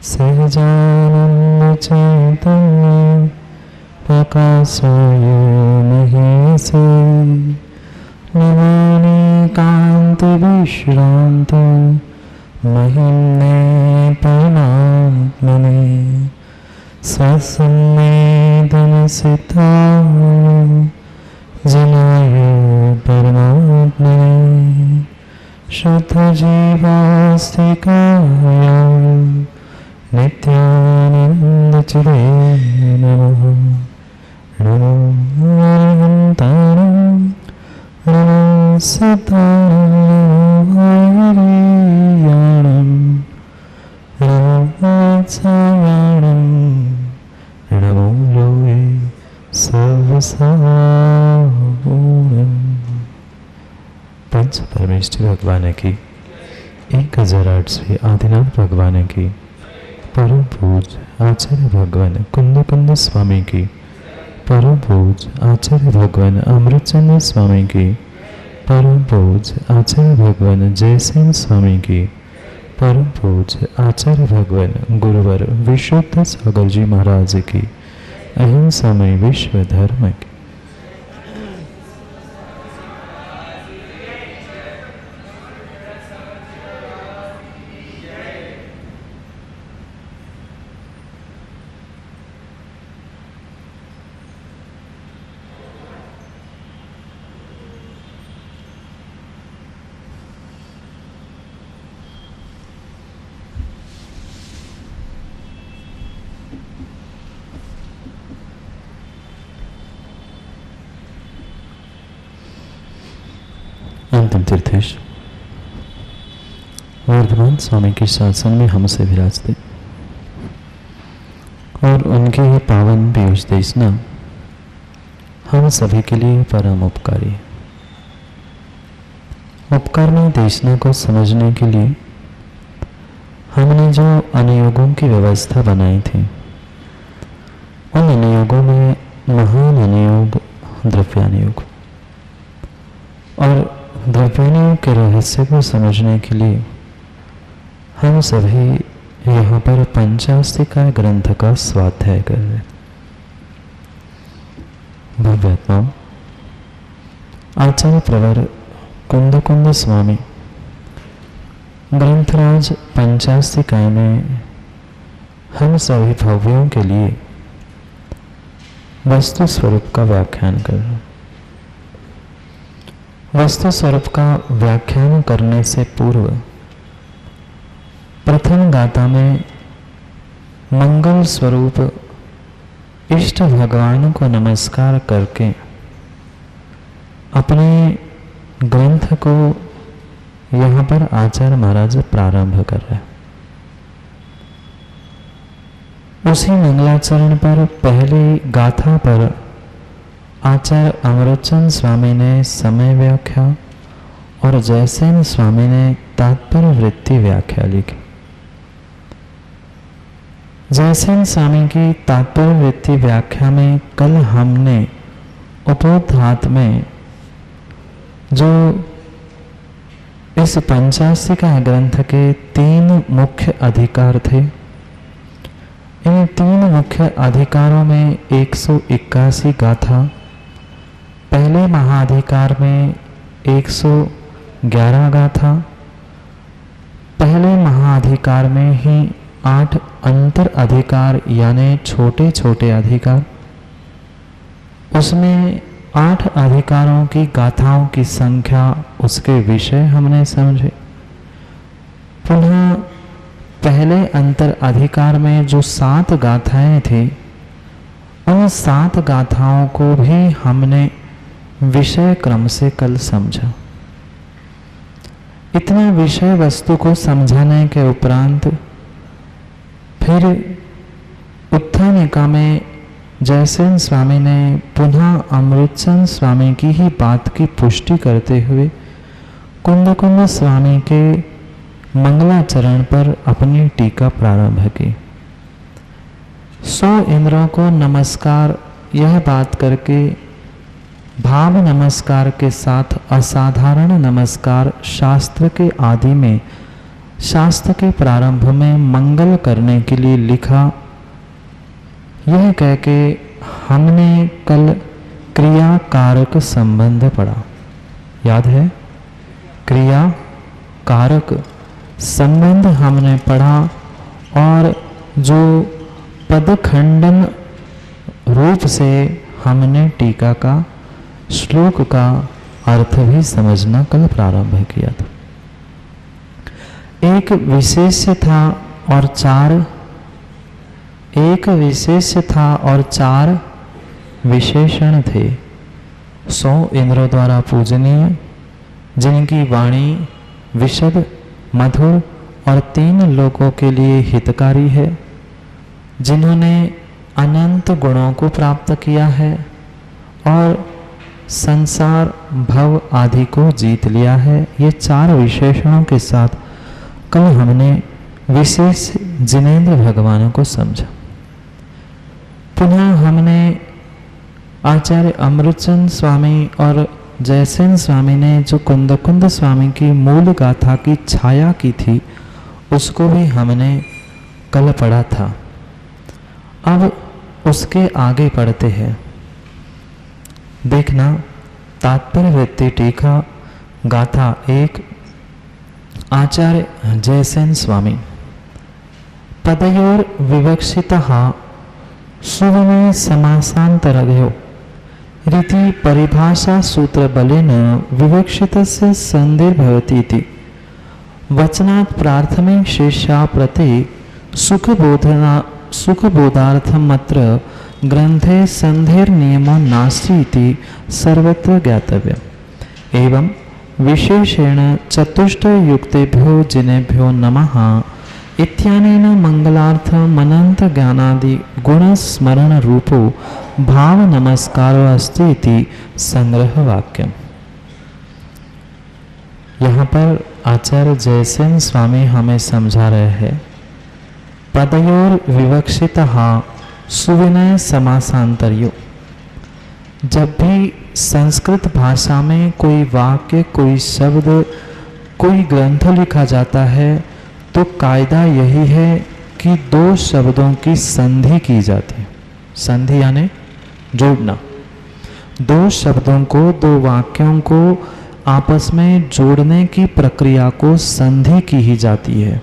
सहजानंद चैतन्य प्रकाशाय महेशे नमामि कांत विश्रांत महिम्ने परमात्मने स्वसंवेदनसिद्धाय जनाय परमात्मने शुद्धजीवास्तिकाय नित्यानन्दचिदे नमः। नमो अरिहन्ताणं नमो सिद्धाणं हरियाणं नमो वत्सयाणं नमो लोके सर्वसापूर्णम्। पंच परमेष्ठी भगवान की 1008वीं आदिनाथ भगवान की परम पूज आचार्य भगवान कुंद कुंद स्वामी की परम पूज आचार्य भगवान अमृतचंद स्वामी की परम पूज आचार्य भगवान जयसेन स्वामी की परम पूज आचार्य भगवान गुरुवर विशुद्ध सागर जी महाराज की अहिंसामय विश्व धर्म की अंतिम तीर्थेश वर्धमान स्वामी के शासन में हमसे विराजते और उनके ये पावन पीयूष देशना हम सभी के लिए परम उपकारी है। उपकारमय देशना को समझने के लिए हमने जो अनुयोगों की व्यवस्था बनाई थी, उन अनुयोगों में महान अनुयोग द्रव्यानुयोग और द्रव्यानुयोग के रहस्य को समझने के लिए हम सभी यहाँ पर पंचास्तिकाय ग्रंथ का स्वाध्याय कर रहे हैं। भव्यात्माओं, आचार्य प्रवर कुंद कुंद स्वामी ग्रंथराज पंचास्तिकाय में हम सभी भव्यों के लिए वस्तु स्वरूप का व्याख्यान कर रहे हैं। वस्तु स्वरूप का व्याख्यान करने से पूर्व प्रथम गाथा में मंगल स्वरूप इष्ट भगवान को नमस्कार करके अपने ग्रंथ को यहाँ पर आचार्य महाराज प्रारंभ कर रहे हैं। उसी मंगलाचरण पर पहली गाथा पर आचार्य अमृतचंद स्वामी ने समय व्याख्या और जयसेन स्वामी ने तात्पर्य वृत्ति व्याख्या लिखी। जयसेन स्वामी की तात्पर्य वृत्ति व्याख्या में कल हमने उपोद्घात में जो इस पंचास्तिका ग्रंथ के 3 मुख्य अधिकार थे, इन 3 मुख्य अधिकारों में 181 गाथा, पहले महाधिकार में 111 गाथा, पहले महाधिकार में ही 8 अंतर अधिकार यानी छोटे छोटे अधिकार, उसमें 8 अधिकारों की गाथाओं की संख्या, उसके विषय हमने समझे। पुनः पहले अंतर अधिकार में जो 7 गाथाएं थी, उन 7 गाथाओं को भी हमने विषय क्रम से कल समझा। इतना विषय वस्तु को समझाने के उपरांत फिर उत्थानिका में जयसेन स्वामी ने पुनः अमृतचंद स्वामी की ही बात की पुष्टि करते हुए कुंद कुंद स्वामी के मंगलाचरण पर अपनी टीका प्रारंभ की। 100 इंद्रों को नमस्कार यह बात करके भाव नमस्कार के साथ असाधारण नमस्कार शास्त्र के आदि में शास्त्र के प्रारंभ में मंगल करने के लिए लिखा। यह कह के हमने कल क्रिया कारक संबंध पढ़ा, याद है? क्रिया कारक संबंध हमने पढ़ा और जो पदखंडन रूप से हमने टीका का श्लोक का अर्थ भी समझना कल प्रारंभ किया था। एक विशेष्य था और चार विशेषण थे। 100 इंद्रों द्वारा पूजनीय, जिनकी वाणी विशद, मधुर और 3 लोगों के लिए हितकारी है, जिन्होंने अनंत गुणों को प्राप्त किया है और संसार भव आदि को जीत लिया है। ये 4 विशेषणों के साथ कल हमने विशेष जिनेंद्र भगवान को समझा। पुनः हमने आचार्य अमृतचंद स्वामी और जयसेन स्वामी ने जो कुंद स्वामी की मूल गाथा की छाया की थी, उसको भी हमने कल पढ़ा था। अब उसके आगे पढ़ते हैं। देखना, तात्पर्य वृत्ति टीका गाथा 1, आचार्य जयसेन स्वामी। पदयोर विवक्षितः सुविनय समासांतरयो रीति परिभाषा सूत्र बलेन विवक्षितस्य संधिर्भवति इति वचनात् प्राथमिक शिष्या प्रति सुखबोधार्थमत्र ग्रंथे संधिर नियमो नास्ति इति सर्वत्र ज्ञातव्यम्। एवं विशेषेण चतुष्टयुक्तेभ्यो जिनेभ्यो नमः इत्यानेन मंगलार्थम अनंत ज्ञानादि गुण स्मरण रूपो भाव नमस्कारो अस्ति इति संग्रह वाक्यम। यहाँ पर आचार्य जयसेन स्वामी हमें समझा रहे हैं, पदयोर विवक्षितः सुविनय समासांतर्यो। जब भी संस्कृत भाषा में कोई वाक्य, कोई शब्द, कोई ग्रंथ लिखा जाता है तो कायदा यही है कि 2 शब्दों की संधि की जाती है। संधि यानी जोड़ना। 2 शब्दों को, 2 वाक्यों को आपस में जोड़ने की प्रक्रिया को संधि की ही जाती है।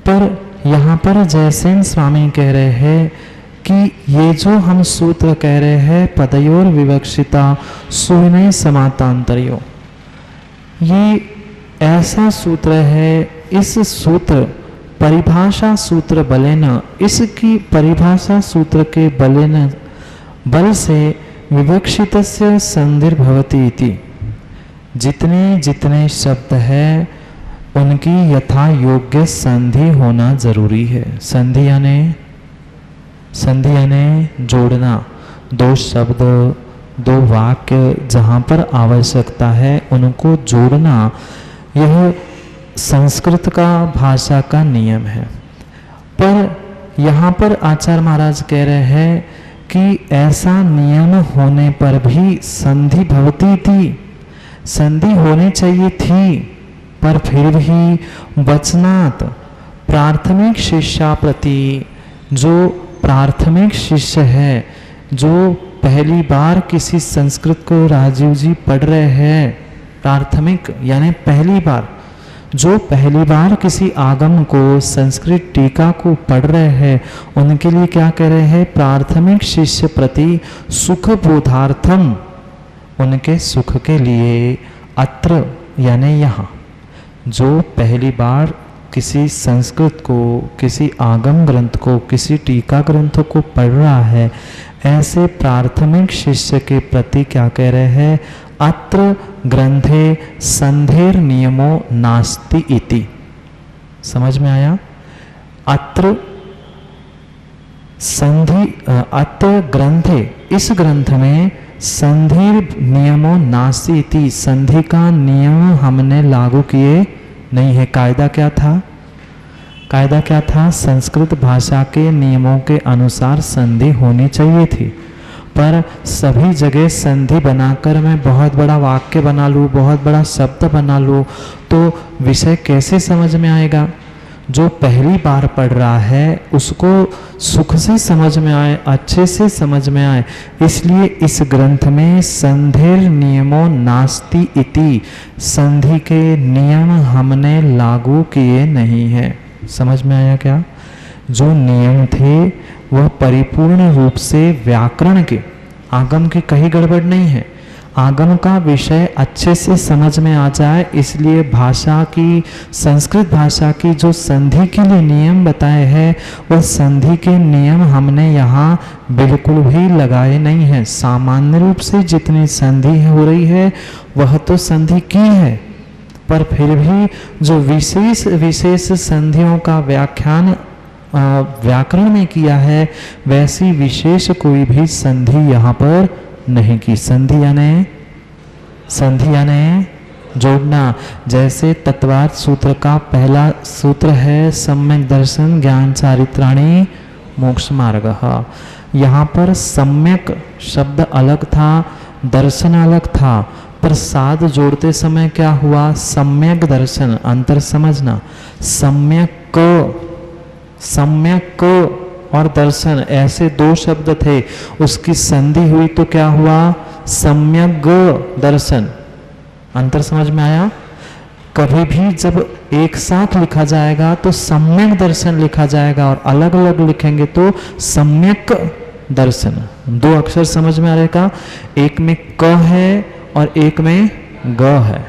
पर यहाँ पर जयसेन स्वामी कह रहे हैं कि ये जो हम सूत्र कह रहे हैं, पदयोर विवक्षिता सुविनय समातांतर्यो, ये ऐसा सूत्र है। इस सूत्र परिभाषा सूत्र बलेन, इसकी परिभाषा सूत्र के बल से विवक्षितस्य संधिर्भवति इति, जितने जितने शब्द है उनकी यथा योग्य संधि होना जरूरी है। संधि यानी जोड़ना। 2 शब्द, 2 वाक्य जहाँ पर आवश्यकता है उनको जोड़ना, यह संस्कृत का भाषा का नियम है। पर यहाँ पर आचार्य महाराज कह रहे हैं कि ऐसा नियम होने पर भी संधि भवती थी, संधि होनी चाहिए थी, पर फिर भी वचनात् प्राथमिक शिष्या प्रति, जो प्राथमिक शिष्य है, जो पहली बार किसी संस्कृत को राजीव जी पढ़ रहे हैं, प्राथमिक यानी पहली बार, जो पहली बार किसी आगम को, संस्कृत टीका को पढ़ रहे हैं, उनके लिए क्या कह रहे हैं? प्राथमिक शिष्य प्रति सुख बोधार्थम, उनके सुख के लिए अत्र यानी यहाँ, जो पहली बार किसी संस्कृत को, किसी आगम ग्रंथ को, किसी टीका ग्रंथ को पढ़ रहा है, ऐसे प्राथमिक शिष्य के प्रति क्या कह रहे हैं? अत्र ग्रंथे संधेर नियमो नास्ति इति। समझ में आया? अत्र संधि, अत्र ग्रंथे, इस ग्रंथ में संधि नियमो नास्ति इति, संधि का नियम हमने लागू किए नहीं है। कायदा क्या था? कायदा क्या था? संस्कृत भाषा के नियमों के अनुसार संधि होनी चाहिए थी, पर सभी जगह संधि बनाकर मैं बहुत बड़ा वाक्य बना लूँ, बहुत बड़ा शब्द बना लूँ, तो विषय कैसे समझ में आएगा? जो पहली बार पढ़ रहा है उसको सुख से समझ में आए, अच्छे से समझ में आए। इसलिए इस ग्रंथ में संधिर नियमो नास्ति इति, संधि के नियम हमने लागू किए नहीं है। समझ में आया क्या? जो नियम थे वह परिपूर्ण रूप से व्याकरण के, आगम की कहीं गड़बड़ नहीं है। आगम का विषय अच्छे से समझ में आ जाए, इसलिए भाषा की, संस्कृत भाषा की जो संधि के लिए नियम बताए हैं वह संधि के नियम हमने यहाँ बिल्कुल भी लगाए नहीं हैं। सामान्य रूप से जितनी संधि हो रही है वह तो संधि की है, पर फिर भी जो विशेष विशेष संधियों का व्याख्यान व्याकरण में किया है, वैसी विशेष कोई भी संधि यहाँ पर नहीं की। संधि यानी जोड़ना। जैसे तत्वार्थ सूत्र का पहला सूत्र है सम्यक दर्शन ज्ञान चारित्राणी मोक्ष मार्ग। यहाँ पर सम्यक शब्द अलग था, दर्शन अलग था, पर साध जोड़ते समय क्या हुआ? सम्यक दर्शन, अंतर समझना। सम्यक और दर्शन ऐसे दो शब्द थे, उसकी संधि हुई तो क्या हुआ? सम्यक दर्शन। अंतर समझ में आया? कभी भी जब एक साथ लिखा जाएगा तो सम्यक दर्शन लिखा जाएगा, और अलग अलग लिखेंगे तो सम्यक दर्शन। दो अक्षर समझ में आ रहेगा, एक में क है और एक में ग है।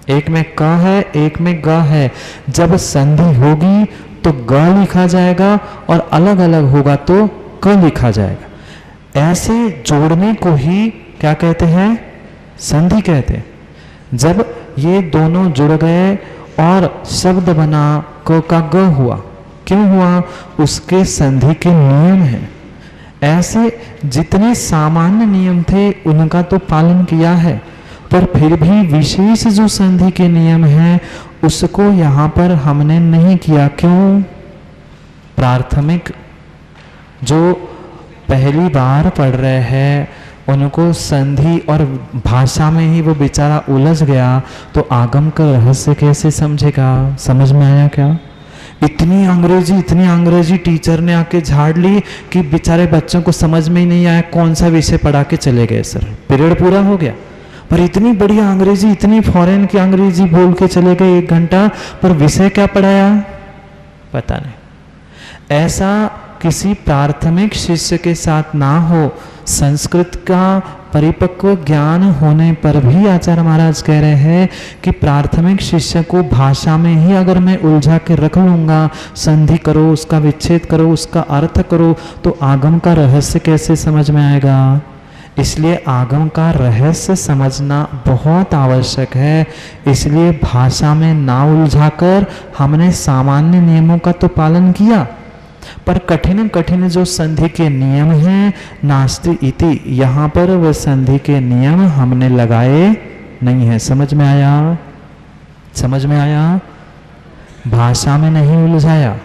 एक में क है, एक में ग है। जब संधि होगी तो ग लिखा जाएगा और अलग अलग होगा तो क लिखा जाएगा। ऐसे जोड़ने को ही क्या कहते हैं? संधि कहते हैं। जब ये दोनों जुड़ गए और शब्द बना, क का ग हुआ, क्यों हुआ? उसके संधि के नियम हैं। ऐसे जितने सामान्य नियम थे उनका तो पालन किया है, पर फिर भी विशेष जो संधि के नियम हैं उसको यहाँ पर हमने नहीं किया। क्यों? प्राथमिक जो पहली बार पढ़ रहे हैं उनको संधि और भाषा में ही वो बेचारा उलझ गया, तो आगम का रहस्य कैसे समझेगा? समझ में आया क्या? इतनी अंग्रेजी टीचर ने आके झाड़ ली कि बेचारे बच्चों को समझ में ही नहीं आया कौन सा विषय पढ़ा के चले गए। सर पीरियड पूरा हो गया, पर इतनी बढ़िया अंग्रेजी, इतनी फॉरेन की अंग्रेजी बोल के चले गए 1 घंटा, पर विषय क्या पढ़ाया पता नहीं। ऐसा किसी प्राथमिक शिष्य के साथ ना हो। संस्कृत का परिपक्व ज्ञान होने पर भी आचार्य महाराज कह रहे हैं कि प्राथमिक शिष्य को भाषा में ही अगर मैं उलझा के रख लूंगा, संधि करो, उसका विच्छेद करो, उसका अर्थ करो, तो आगम का रहस्य कैसे समझ में आएगा? इसलिए आगम का रहस्य समझना बहुत आवश्यक है। इसलिए भाषा में ना उलझाकर हमने सामान्य नियमों का तो पालन किया, पर कठिन कठिन जो संधि के नियम हैं, नास्ति इति, यहाँ पर वह संधि के नियम हमने लगाए नहीं है। समझ में आया? समझ में आया? भाषा में नहीं उलझाया।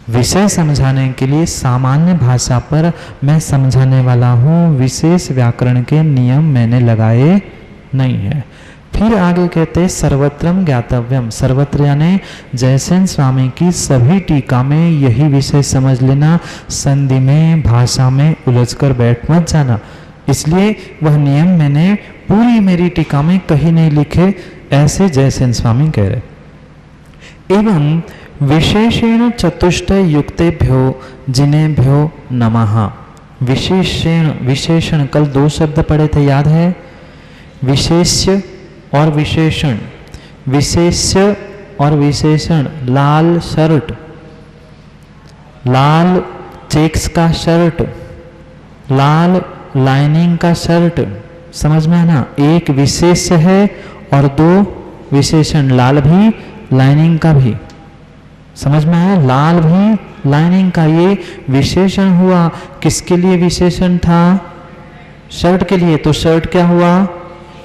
विषय समझाने के लिए सामान्य भाषा पर मैं समझाने वाला हूँ, विशेष व्याकरण के नियम मैंने लगाए नहीं है। फिर आगे कहते हैं सर्वत्रम ज्ञातव्यम। सर्वत्र यानी जयसेन स्वामी की सभी टीका में यही विषय समझ लेना, संधि में भाषा में उलझकर बैठ मत जाना। इसलिए वह नियम मैंने पूरी मेरी टीका में कहीं नहीं लिखे, ऐसे जयसेन स्वामी कह रहे। एवं विशेषेण चतुष्टय युक्तेभ्यो जिनेभ्यो नमः। विशेषण कल 2 शब्द पढ़े थे, याद है? विशेष्य और विशेषण। विशेष्य और विशेषण। लाल शर्ट, लाल चेक्स का शर्ट, लाल लाइनिंग का शर्ट, समझ में आना? एक विशेष्य है और 2 विशेषण, लाल भी लाइनिंग का भी। समझ में आया? लाल भी लाइनिंग का, ये विशेषण हुआ। किसके लिए विशेषण था? शर्ट के लिए, तो शर्ट क्या हुआ?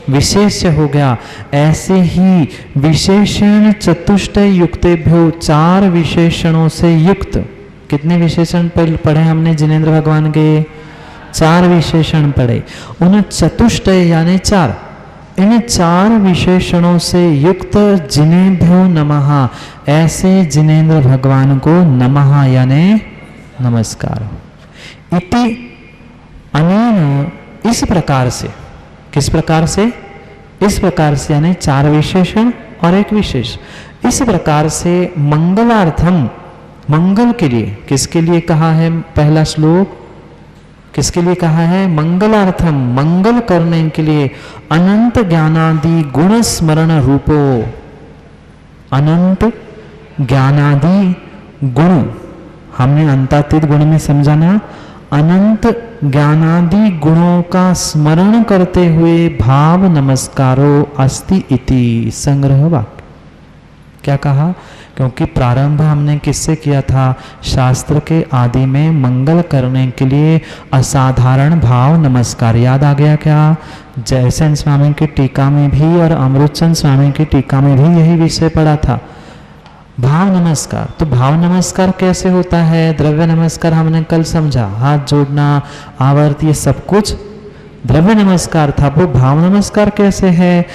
विशेष्य हो गया। ऐसे ही विशेषण चतुष्टय युक्तेभ्यो, 4 विशेषणों से युक्त। कितने विशेषण पढ़े हमने जिनेंद्र भगवान के? चार विशेषण पढ़े। उन चतुष्टय यानी चार, इन चार विशेषणों से युक्त जिनेभ्यो नमः, ऐसे जिनेन्द्र भगवान को नमः यानी नमस्कार। इति अनेन, इस प्रकार से, किस प्रकार से? इस प्रकार से यानी चार विशेषण और एक विशेष, इस प्रकार से मंगलार्थम, मंगल के लिए, किसके लिए कहा है? पहला श्लोक किसके लिए कहा है? मंगलार्थम, मंगल करने के लिए, अनंत ज्ञानादि गुण स्मरण रूपो, अनंत ज्ञानादि गुण, हमने अंतातीत गुण में समझा ना, अनंत ज्ञानादि गुणों का स्मरण करते हुए भाव नमस्कारो अस्ति इति, संग्रह वाक्य। क्या कहा? क्योंकि प्रारंभ हमने किससे किया था? शास्त्र के आदि में मंगल करने के लिए असाधारण भाव नमस्कार। याद आ गया क्या? जयसेन स्वामी की टीका में भी और अमृतचंद स्वामी की टीका में भी यही विषय पढ़ा था, भाव नमस्कार। तो भाव नमस्कार कैसे होता है? द्रव्य नमस्कार हमने कल समझा, हाथ जोड़ना, आवर्त, ये सब कुछ द्रव्य नमस्कार था। वो भाव नमस्कार कैसे है?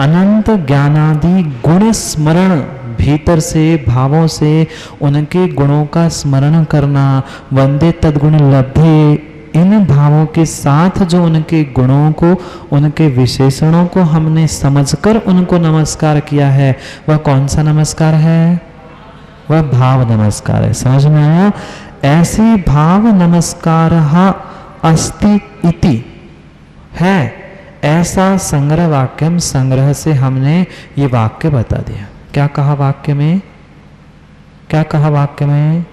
अनंत ज्ञानादि गुण स्मरण, भीतर से भावों से उनके गुणों का स्मरण करना, वंदे तद्गुण लब्धे, इन भावों के साथ जो उनके गुणों को, उनके विशेषणों को हमने समझकर उनको नमस्कार किया है, वह कौन सा नमस्कार है? वह भाव नमस्कार है। समझ में आया? ऐसे भाव नमस्कार अस्ति इति है, ऐसा संग्रह वाक्यम, संग्रह से हमने ये वाक्य बता दिया। क्या कहा वाक्य में? क्या कहा वाक्य में?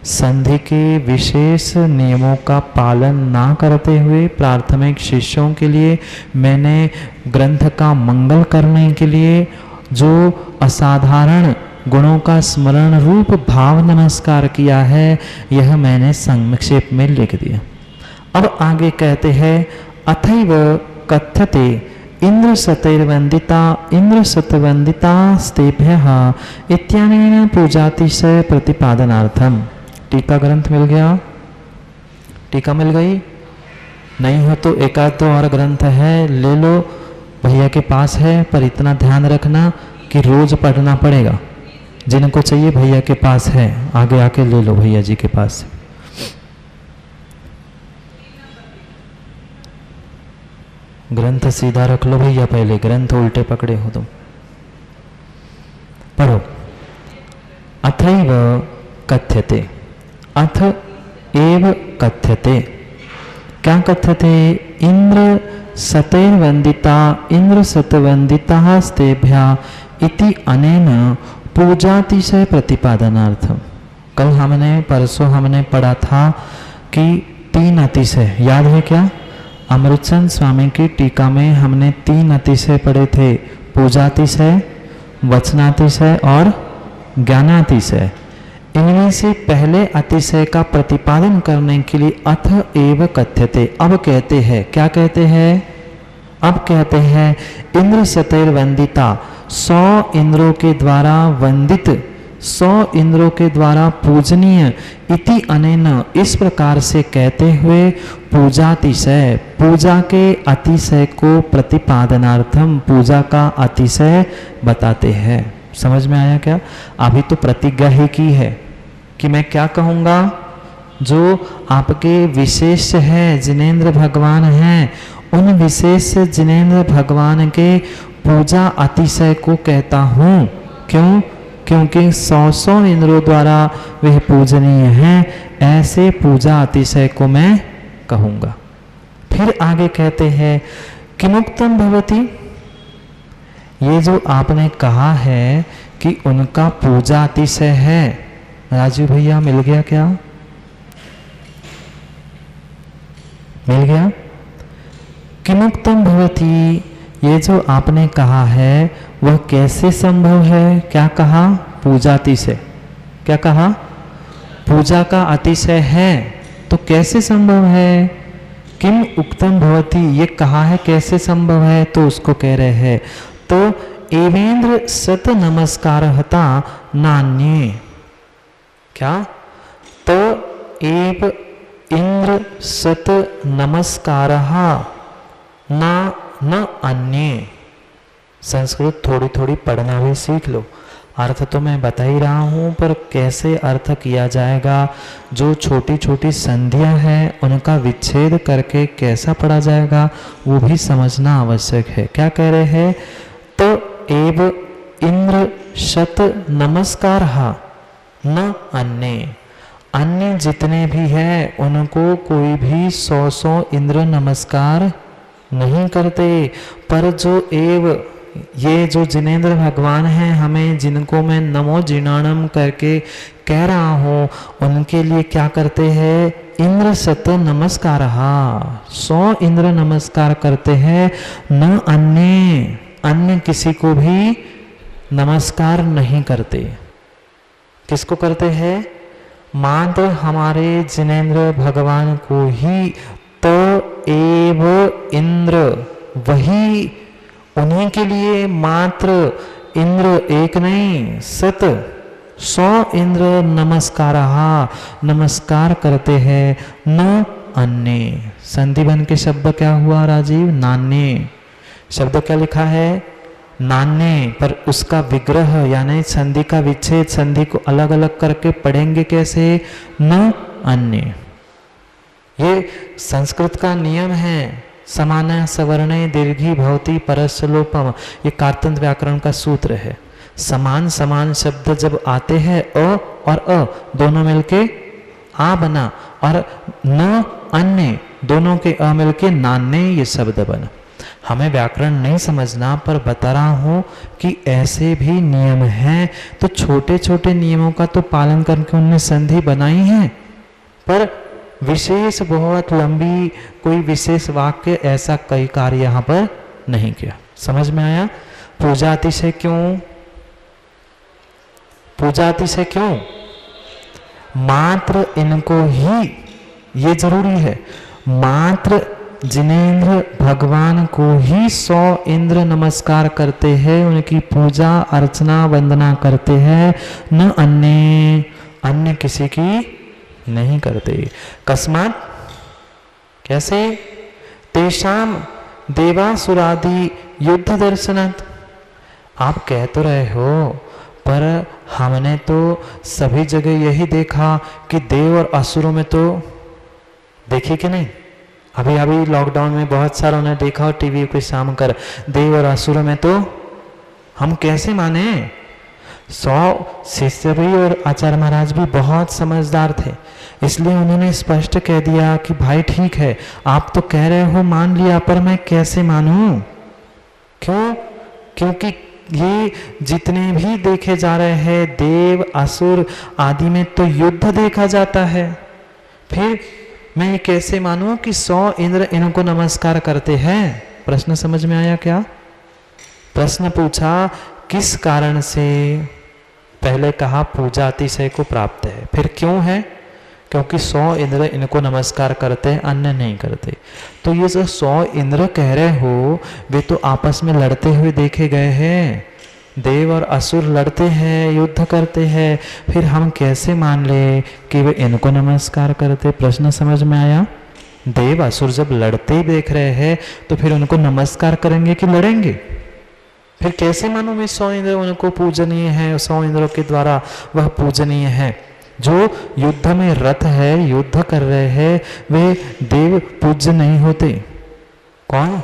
संधि के विशेष नियमों का पालन ना करते हुए प्राथमिक शिष्यों के लिए मैंने ग्रंथ का मंगल करने के लिए जो असाधारण गुणों का स्मरण रूप भाव नमस्कार किया है, यह मैंने संक्षेप में लिख दिया। अब आगे कहते हैं, अथैव कथ्यते इंद्र सतैर्वंदिता इंद्र सतवंदिता स्तेभ्यः इत्यानेन पूजातिशय प्रतिपादनार्थम। टीका ग्रंथ मिल गया? टीका मिल गई? नहीं हो तो एक आध दो और ग्रंथ है, ले लो, भैया के पास है, पर इतना ध्यान रखना कि रोज पढ़ना पड़ेगा। जिनको चाहिए भैया के पास है, आगे आके ले लो भैया जी के पास। ग्रंथ सीधा रख लो भैया, पहले ग्रंथ उल्टे पकड़े हो तुम। पढ़ो। अथैव कथ्यते, अथ एव कथ्यते, क्या कथ्यते? इंद्र सतैर्वंदिता इंद्र सतवंदिता स्तेभ्या इति अनेन पूजातिशय प्रतिपादनार्थम। कल हमने, परसों हमने पढ़ा था कि 3 अतिशय, याद है क्या? अमृतचंद स्वामी की टीका में हमने 3 अतिशय पढ़े थे, पूजातिशय, वचनातिशय और ज्ञानातिशय। इनमें से पहले अतिशय का प्रतिपादन करने के लिए अथ एव कथ्यते, अब कहते हैं, क्या कहते हैं? अब कहते हैं इंद्र सतैर्वंदिता, 100 इंद्रों के द्वारा वंदित, 100 इंद्रों के द्वारा पूजनीय, इति अनेन, इस प्रकार से कहते हुए पूजातिशय, पूजा के अतिशय को प्रतिपादनार्थम, पूजा का अतिशय बताते हैं। समझ में आया क्या? अभी तो प्रतिज्ञा ही की है कि मैं क्या कहूँगा, जो आपके विशेष है जिनेन्द्र भगवान हैं, उन विशेष जिनेन्द्र भगवान के पूजा अतिशय को कहता हूँ। क्यों? क्योंकि 100 इंद्रों द्वारा वह पूजनीय हैं, ऐसे पूजा अतिशय को मैं कहूँगा। फिर आगे कहते हैं किमुक्तम भवति, ये जो आपने कहा है कि उनका पूजा अतिशय है, राजू भैया मिल गया क्या? मिल गया? किमुक्तम भवति, ये जो आपने कहा है वह कैसे संभव है? क्या कहा? पूजा अतिशय। क्या कहा? पूजा का अतिशय है, तो कैसे संभव है? किम उक्तम भवति, ये कहा है कैसे संभव है? तो उसको कह रहे हैं, तो एवेंद्र सत नमस्कारहता नान्ये, क्या? तो एव इंद्र सत नमस्कारः न अन्ये। संस्कृत थोड़ी थोड़ी पढ़ना भी सीख लो। अर्थ तो मैं बता ही रहा हूँ, पर कैसे अर्थ किया जाएगा, जो छोटी छोटी संधियाँ हैं उनका विच्छेद करके कैसा पढ़ा जाएगा वो भी समझना आवश्यक है। क्या कह रहे हैं? तो एव इंद्र शत नमस्कारः न अन्य। अन्य जितने भी हैं उनको कोई भी 100 इंद्र नमस्कार नहीं करते, पर जो एव ये जो जिनेंद्र भगवान हैं, हमें जिनको मैं नमो जिनाणम करके कह रहा हूँ, उनके लिए क्या करते हैं? इंद्र सत नमस्कार 100 इंद्र नमस्कार करते हैं, न अन्य, अन्य किसी को भी नमस्कार नहीं करते। किसको करते हैं? मात्र हमारे जिनेंद्र भगवान को ही। तो एव इंद्र, वही उन्हीं के लिए मात्र इंद्र, एक नहीं 100 इंद्र नमस्कार करते हैं, न अन्य। संधि बन के शब्द क्या हुआ राजीव? नान्य। शब्द क्या लिखा है? नान्य, पर उसका विग्रह यानी संधि का विच्छेद, संधि को अलग अलग करके पढ़ेंगे कैसे? न अन्य। ये संस्कृत का नियम है। समाना सवर्णे दीर्घी भवति परस्य लोपम, ये कार्तंत व्याकरण का सूत्र है। समान समान शब्द जब आते हैं अ और अ दोनों मिलके आ बना, और न अन्य दोनों के अ मिलके नान्य ये शब्द बना। हमें व्याकरण नहीं समझना, पर बता रहा हूं कि ऐसे भी नियम हैं। तो छोटे छोटे नियमों का तो पालन करके उनने संधि बनाई है, पर विशेष बहुत लंबी कोई विशेष वाक्य ऐसा कई कार्य यहाँ पर नहीं किया। समझ में आया? पूजा अतिशय क्यों? पूजा अतिशय क्यों? मात्र इनको ही, ये जरूरी है, मात्र जिनेंद्र भगवान को ही 100 इंद्र नमस्कार करते हैं, उनकी पूजा अर्चना वंदना करते हैं, न अन्य, अन्य किसी की नहीं करते। कस्मात, कैसे? तेषाम देवासुरादि युद्ध दर्शनात्। आप कह तो रहे हो, पर हमने तो सभी जगह यही देखा कि देव और असुरों में तो देखी कि नहीं? अभी अभी लॉकडाउन में बहुत सारों ने देखा और टीवी पे शाम कर, देव और असुरों में तो हम कैसे माने? 100 शिष्य भी और आचार्य महाराज भी बहुत समझदार थे, इसलिए उन्होंने स्पष्ट कह दिया कि भाई ठीक है, आप तो कह रहे हो मान लिया, पर मैं कैसे मानूं? क्यों? क्योंकि ये जितने भी देखे जा रहे हैं देव असुर आदि में तो युद्ध देखा जाता है। फिर मैं ये कैसे मानूं कि 100 इंद्र इनको नमस्कार करते हैं? प्रश्न समझ में आया क्या? प्रश्न पूछा किस कारण से? पहले कहा पूजा अतिशय को प्राप्त है, फिर क्यों है? क्योंकि 100 इंद्र इनको नमस्कार करते हैं, अन्य नहीं करते। तो ये जो 100 इंद्र कह रहे हो, वे तो आपस में लड़ते हुए देखे गए हैं। देव और असुर लड़ते हैं, युद्ध करते हैं, फिर हम कैसे मान ले कि वे इनको नमस्कार करते? प्रश्न समझ में आया? देव असुर जब लड़ते देख रहे हैं तो फिर उनको नमस्कार करेंगे कि लड़ेंगे? फिर कैसे मानो मैं 100 इंद्र उनको पूजनीय है, 100 इंद्रों के द्वारा वह पूजनीय है? जो युद्ध में रत है, युद्ध कर रहे हैं, वे देव पूज्य नहीं होते। कौन?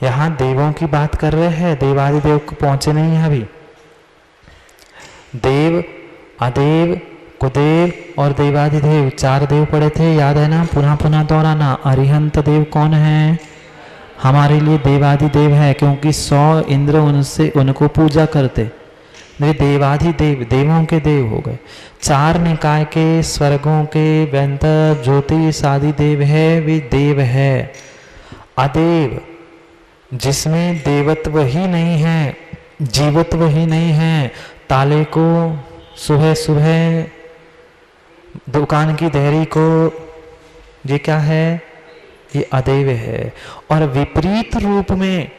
यहाँ देवों की बात कर रहे हैं, देवादिदेव को पहुंचे नहीं है अभी। देव, अदेव, कुदेव और देवादिदेव, 4 देव पढ़े थे, याद है ना? पुनः पुनः दोहराना। अरिहंत देव कौन है? हमारे लिए देवादिदेव है, क्योंकि 100 इंद्र उनसे उनको पूजा करते। वे देवाधिदेव, देवों के देव हो गए। 4 निकाय के, स्वर्गों के, व्यंतर, ज्योतिष आदि देव है, वे देव है। अदेव, जिसमें देवत्व ही नहीं है, जीवत्व ही नहीं है, ताले को सुबह सुबह, दुकान की देहरी को, ये क्या है? ये अदेव है। और विपरीत रूप में,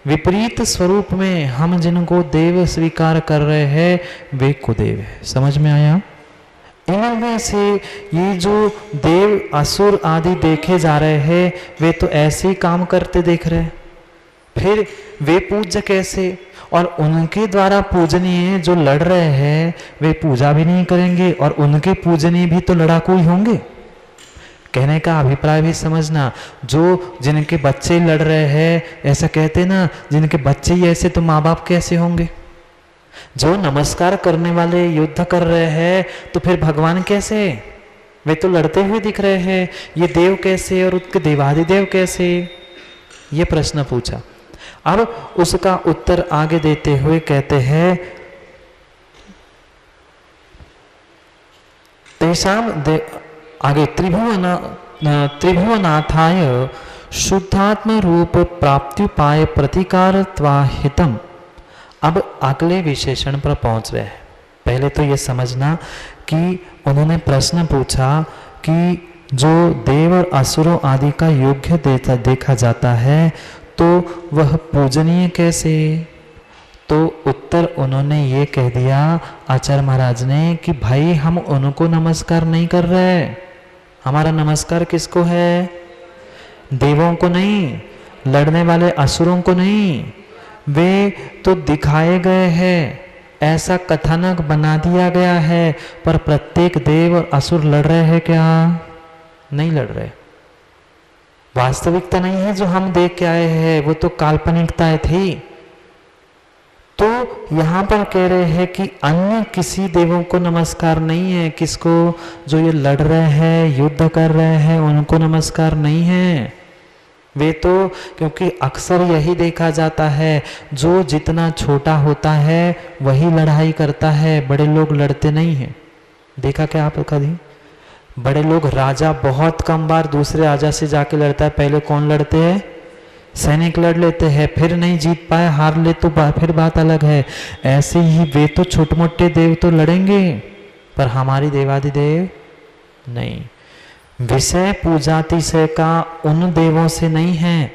विपरीत स्वरूप में हम जिनको देव स्वीकार कर रहे हैं वे कुदेव है। समझ में आया? इनमें से ये जो देव असुर आदि देखे जा रहे हैं वे तो ऐसे ही काम करते देख रहे हैं, फिर वे पूज्य कैसे? और उनके द्वारा पूजनीय जो लड़ रहे हैं वे पूजा भी नहीं करेंगे और उनके पूजनीय भी तो लड़ाकू ही होंगे। कहने का अभिप्राय भी समझना, जो जिनके बच्चे लड़ रहे हैं, ऐसा कहते ना जिनके बच्चे ही ऐसे तो माँ बाप कैसे होंगे? जो नमस्कार करने वाले युद्ध कर रहे हैं तो फिर भगवान कैसे? वे तो लड़ते हुए दिख रहे हैं, ये देव कैसे और उसके देवाधिदेव कैसे? ये प्रश्न पूछा। अब उसका उत्तर आगे देते हुए कहते हैं, तेषाम आगे त्रिभुवनाथाय शुद्धात्म रूप प्राप्त्युपाय प्रतिकारत्वाहितम। अब अगले विशेषण पर पहुंच रहे हैं। पहले तो ये समझना कि उन्होंने प्रश्न पूछा कि जो देव और असुरों आदि का योग्य देखा जाता है तो वह पूजनीय कैसे? तो उत्तर उन्होंने ये कह दिया आचार्य महाराज ने कि भाई हम उनको नमस्कार नहीं कर रहे, हमारा नमस्कार किसको है? देवों को नहीं, लड़ने वाले असुरों को नहीं, वे तो दिखाए गए हैं, ऐसा कथानक बना दिया गया है, पर प्रत्येक देव और असुर लड़ रहे हैं क्या? नहीं लड़ रहे। वास्तविकता नहीं है जो हम देख के आए हैं, वो तो काल्पनिकताएं थी। तो यहां पर कह रहे हैं कि अन्य किसी देवों को नमस्कार नहीं है। किसको? जो ये लड़ रहे हैं, युद्ध कर रहे हैं, उनको नमस्कार नहीं है। वे तो, क्योंकि अक्सर यही देखा जाता है, जो जितना छोटा होता है वही लड़ाई करता है, बड़े लोग लड़ते नहीं हैं। देखा क्या आप कभी? बड़े लोग, राजा बहुत कम बार दूसरे राजा से जाके लड़ता है। पहले कौन लड़ते हैं? सैनिक लड़ लेते हैं, फिर नहीं जीत पाए, हार ले तो फिर बात अलग है। ऐसे ही वे तो छोटे मोटे देव तो लड़ेंगे, पर हमारी देवाधिदेव नहीं। विषय पूजातिशय का उन देवों से नहीं है,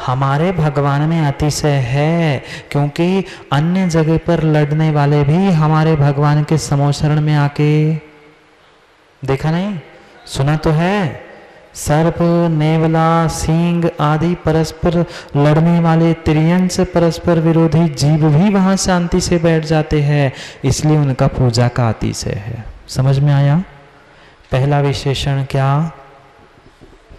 हमारे भगवान में अतिशय है, क्योंकि अन्य जगह पर लड़ने वाले भी हमारे भगवान के समोशरण में आके, देखा नहीं, सुना तो है, सर्प, नेवला, सींग आदि परस्पर लड़ने वाले त्रियंश परस्पर विरोधी जीव भी वहां शांति से बैठ जाते हैं, इसलिए उनका पूजा का अतिशय है। समझ में आया? पहला विशेषण क्या?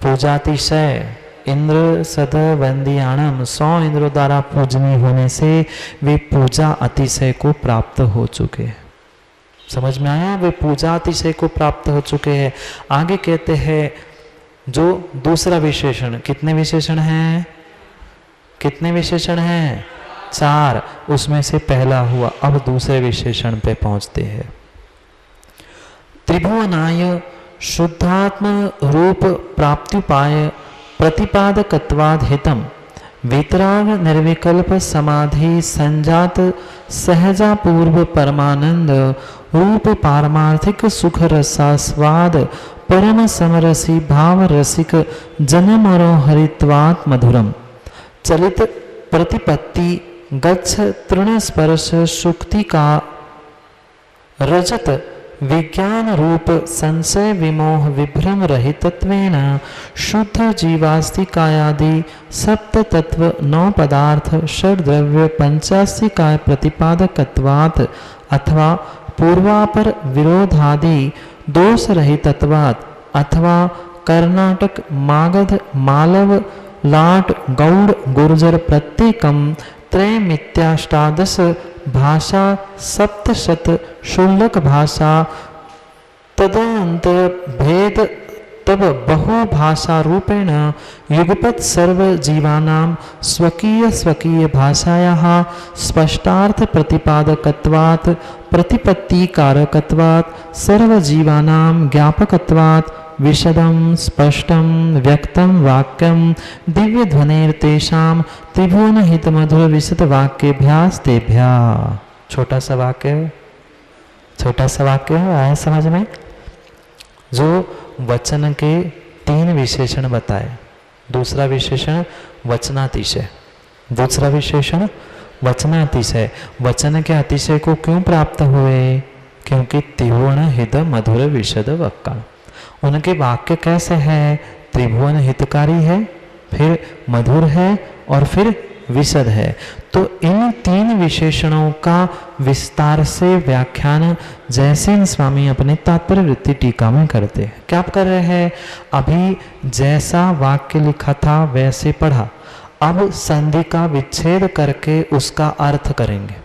पूजातिशय। इंद्र सद वंदियाणम, 100 इंद्रों द्वारा पूजनीय होने से वे पूजा अतिशय को प्राप्त हो चुके हैं। समझ में आया? वे पूजा अतिशय को प्राप्त हो चुके हैं। आगे कहते हैं जो दूसरा विशेषण, कितने विशेषण हैं? कितने विशेषण हैं? 4। उसमें से पहला हुआ, अब दूसरे विशेषण पे पहुंचते हैं। त्रिभुवनाय शुद्धात्म रूप प्राप्त्युपाय प्रतिपादकत्वाद हितम वितराग निर्विकल्प समाधि संजात सहजापूर्व परमानंद रूप पारमार्थिक सुख रसास्वाद परम समरसी भाव रसिक जनमरो हरित्वात् मधुरम चलित प्रतिपत्ति गच्छ तृण स्पर्श शुक्ति का रजत विज्ञान रूप संशय विमोह विभ्रम रहितत्वेन शुद्ध जीवास्तिकायादि सप्त तत्व 9 पदार्थ षड्द्रव्य 85 काय प्रतिपादकत्वात् अथवा पूर्वापर विरोधादि दोष रहितत्वात् अथवा कर्नाटक मागध मालव लाट गौड़ गुर्जर प्रत्येकम त्रयमित्याष्टादश भाषा सप्तशत शुल्लक भाषा तदनंतर भेद तब बहु भाषा रूपेण युगपत् सर्व जीवानां स्वकीय स्वकीय भाषायाः स्पष्टार्थ प्रतिपादकत्वात् प्रतिपत्ति कारकत्वात् सर्व जीवानां ज्ञापकत्वात् विशदं स्पष्टं व्यक्तं वाक्यं दिव्य ध्वनिर्तेषां त्रिभुवन हित मधुर विशद वाक्येभ्यास्तेभ्यः। छोटा सा वाक्य आया समझ में? जो वचन के 3 विशेषण बताए। दूसरा विशेषण वचनातिशय, दूसरा विशेषण वचनातिशय। वचन के अतिशय को क्यों प्राप्त हुए? क्योंकि त्रिभुवन हित मधुर विशद वक्का। उनके वाक्य कैसे हैं? त्रिभुवन हितकारी है, फिर मधुर है और फिर विशद है। तो इन तीन विशेषणों का विस्तार से व्याख्यान जयसेन स्वामी अपने तात्पर्य वृत्ति टीका में करते हैं। क्या आप कर रहे हैं? अभी जैसा वाक्य लिखा था वैसे पढ़ा, अब संधि का विच्छेद करके उसका अर्थ करेंगे।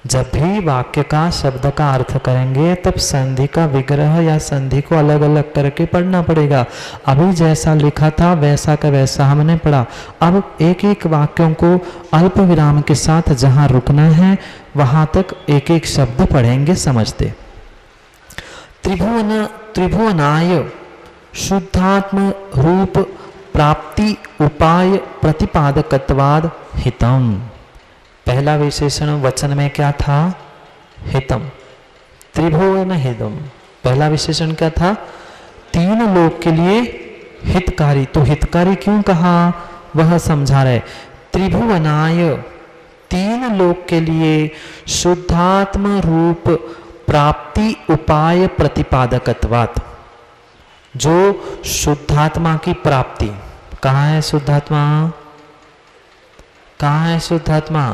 जब भी वाक्य का शब्द का अर्थ करेंगे तब संधि का विग्रह या संधि को अलग अलग करके पढ़ना पड़ेगा। अभी जैसा लिखा था वैसा का वैसा हमने पढ़ा। अब एक एक वाक्यों को अल्प विराम के साथ जहां रुकना है वहां तक एक एक शब्द पढ़ेंगे समझते। त्रिभुवनाय शुद्धात्म रूप प्राप्ति उपाय प्रतिपादकत्वाद हितम। पहला विशेषण वचन में क्या था? हितम, त्रिभुवन हितम। पहला विशेषण क्या था? तीन लोक के लिए हितकारी। तो हितकारी क्यों कहा वह समझा रहे। त्रिभुवनाय, तीन लोक के लिए शुद्धात्म रूप प्राप्ति उपाय प्रतिपादकत्वात्। जो शुद्धात्मा की प्राप्ति, कहाँ है शुद्धात्मा? कहाँ है शुद्धात्मा?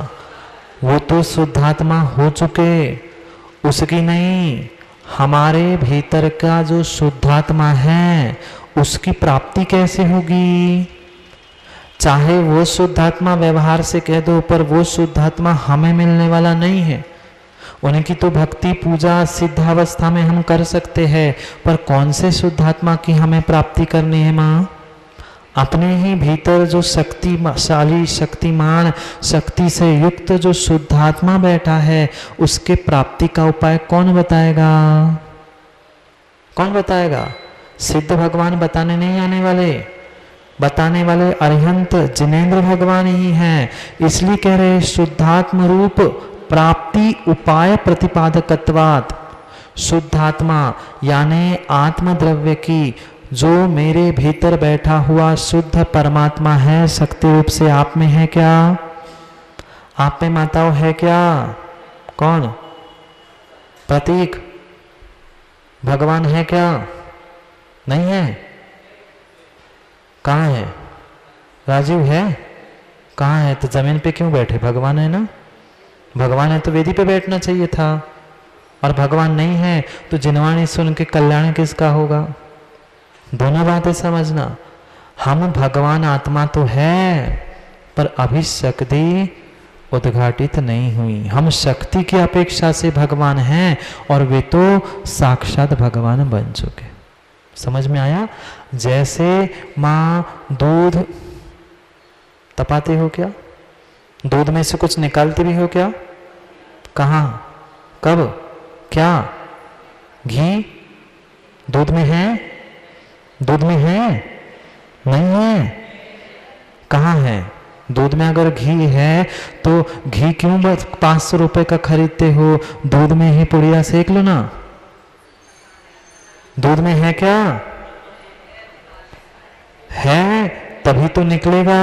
वो तो शुद्धात्मा हो चुके, उसकी नहीं, हमारे भीतर का जो शुद्धात्मा है उसकी प्राप्ति कैसे होगी? चाहे वो शुद्धात्मा व्यवहार से कह दो, पर वो शुद्धात्मा हमें मिलने वाला नहीं है। उनकी तो भक्ति पूजा सिद्धावस्था में हम कर सकते हैं, पर कौन से शुद्धात्मा की हमें प्राप्ति करनी है माँ? अपने ही भीतर जो शक्तिशाली शक्तिमान शक्ति से युक्त जो शुद्धात्मा बैठा है उसके प्राप्ति का उपाय कौन बताएगा? कौन बताएगा? सिद्ध भगवान बताने नहीं आने वाले, बताने वाले अरिहंत जिनेंद्र भगवान ही हैं। इसलिए कह रहे शुद्धात्म रूप प्राप्ति उपाय प्रतिपादकत्वात्। शुद्धात्मा यानी आत्मद्रव्य की जो मेरे भीतर बैठा हुआ शुद्ध परमात्मा है, शक्ति रूप से आप में है क्या? आप में माताओं है क्या? कौन? प्रतीक भगवान है क्या? नहीं है। कहाँ है? राजीव है? कहाँ है? तो जमीन पे क्यों बैठे? भगवान है ना। भगवान है तो वेदी पे बैठना चाहिए था, और भगवान नहीं है तो जिनवाणी सुन के कल्याण किसका होगा? दोनों बातें समझना। हम भगवान आत्मा तो है, पर अभी शक्ति उद्घाटित नहीं हुई। हम शक्ति की अपेक्षा से भगवान हैं और वे तो साक्षात भगवान बन चुके। समझ में आया? जैसे माँ दूध तपाते हो क्या? दूध में से कुछ निकालती भी हो क्या? कहाँ? कब? क्या? घी दूध में है? दूध में है? नहीं है। कहाँ है? दूध में अगर घी है तो घी क्यों 500 रुपए का खरीदते हो? दूध में ही पुड़िया सेक लो ना। दूध में है क्या? है तभी तो निकलेगा।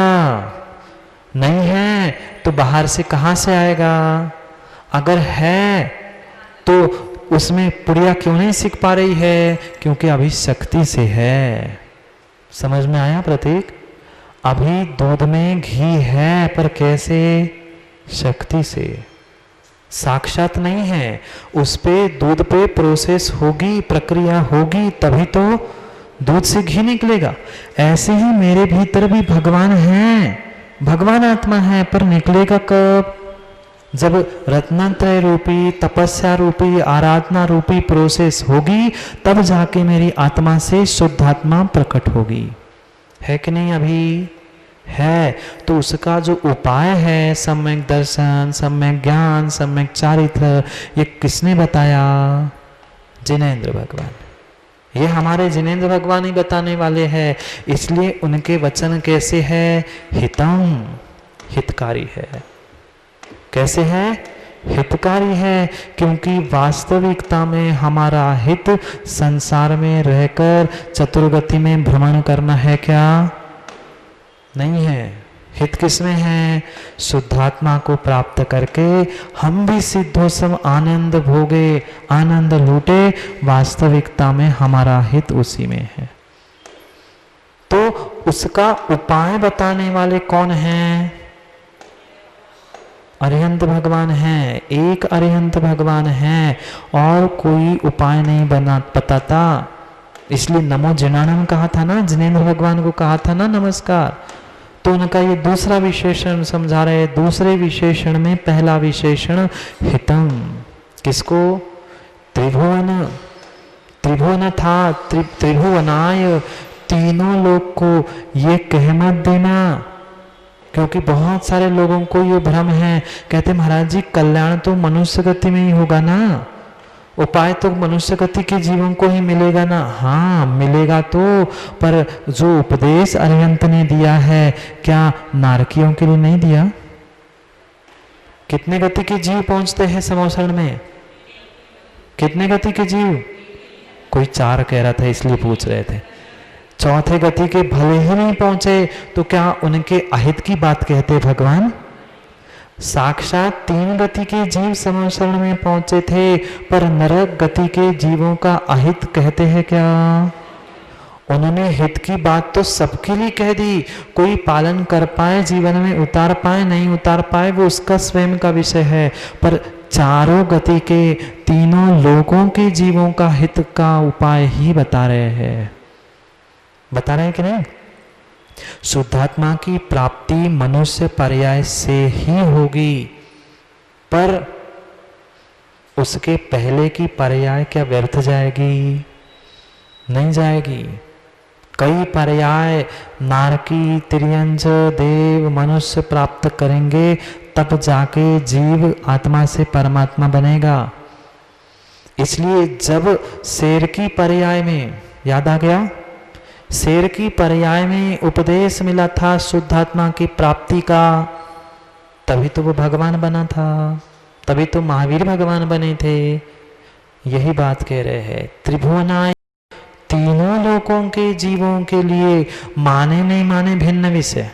नहीं है तो बाहर से कहां से आएगा? अगर है तो उसमें पुड़िया क्यों नहीं सीख पा रही है? क्योंकि अभी शक्ति से है। समझ में आया प्रतीक? अभी दूध में घी है, पर कैसे? शक्ति से। साक्षात नहीं है। उस पे दूध पे प्रोसेस होगी, प्रक्रिया होगी, तभी तो दूध से घी निकलेगा। ऐसे ही मेरे भीतर भी भगवान है, भगवान आत्मा है, पर निकलेगा कब? जब रत्नात्रय रूपी तपस्या रूपी आराधना रूपी प्रोसेस होगी, तब जाके मेरी आत्मा से शुद्धात्मा प्रकट होगी। है कि नहीं? अभी है। तो उसका जो उपाय है, सम्यक दर्शन, सम्यक ज्ञान, सम्यक चारित्र, ये किसने बताया? जिनेंद्र भगवान। ये हमारे जिनेंद्र भगवान ही बताने वाले हैं। इसलिए उनके वचन कैसे है? हितम, हितकारी है। कैसे है? हितकारी है, क्योंकि वास्तविकता में हमारा हित संसार में रहकर चतुर्गति में भ्रमण करना है क्या? नहीं है। हित किसमें है? शुद्धात्मा को प्राप्त करके हम भी सिद्धो सम आनंद भोगे, आनंद लूटे। वास्तविकता में हमारा हित उसी में है। तो उसका उपाय बताने वाले कौन हैं? अरिहंत भगवान हैं। एक अरिहंत भगवान हैं और कोई उपाय नहीं बताता। इसलिए नमो जिनानम कहा था ना, जिनेन्द्र भगवान को कहा था ना नमस्कार। तो उनका ये दूसरा विशेषण समझा रहे। दूसरे विशेषण में पहला विशेषण हितम। किसको? त्रिभुवन, त्रिभुवन था, त्रिभुवनाय, तीनों लोग को ये कह मत देना, क्योंकि बहुत सारे लोगों को ये भ्रम है। कहते महाराज जी कल्याण तो मनुष्य गति में ही होगा ना, उपाय तो मनुष्य गति के जीवों को ही मिलेगा ना। हाँ मिलेगा तो, पर जो उपदेश अरिहंत ने दिया है क्या नारकियों के लिए नहीं दिया? कितने गति के जीव पहुंचते हैं समोसरण में? कितने गति के जीव? कोई 4 कह रहा था इसलिए पूछ रहे थे। चौथे गति के भले ही नहीं पहुंचे तो क्या उनके अहित की बात कहते भगवान? साक्षात 3 गति के जीव समोसरण में पहुंचे थे, पर नरक गति के जीवों का अहित कहते हैं क्या? उन्होंने हित की बात तो सबके लिए कह दी। कोई पालन कर पाए, जीवन में उतार पाए, नहीं उतार पाए, वो उसका स्वयं का विषय है। पर चारों गति के तीनों लोगों के जीवों का हित का उपाय ही बता रहे हैं। बता रहे हैं कि नहीं? शुद्धात्मा की प्राप्ति मनुष्य पर्याय से ही होगी, पर उसके पहले की पर्याय क्या व्यर्थ जाएगी? नहीं जाएगी। कई पर्याय नारकी, तिर्यंज, देव, मनुष्य प्राप्त करेंगे, तब जाके जीव आत्मा से परमात्मा बनेगा। इसलिए जब शेर की पर्याय में, याद आ गया, शेर की पर्याय में उपदेश मिला था शुद्धात्मा की प्राप्ति का, तभी तो वो भगवान बना था, तभी तो महावीर भगवान बने थे। यही बात कह रहे हैं। त्रिभुवनाय, तीनों लोगों के जीवों के लिए, माने नहीं माने भिन्न विषय।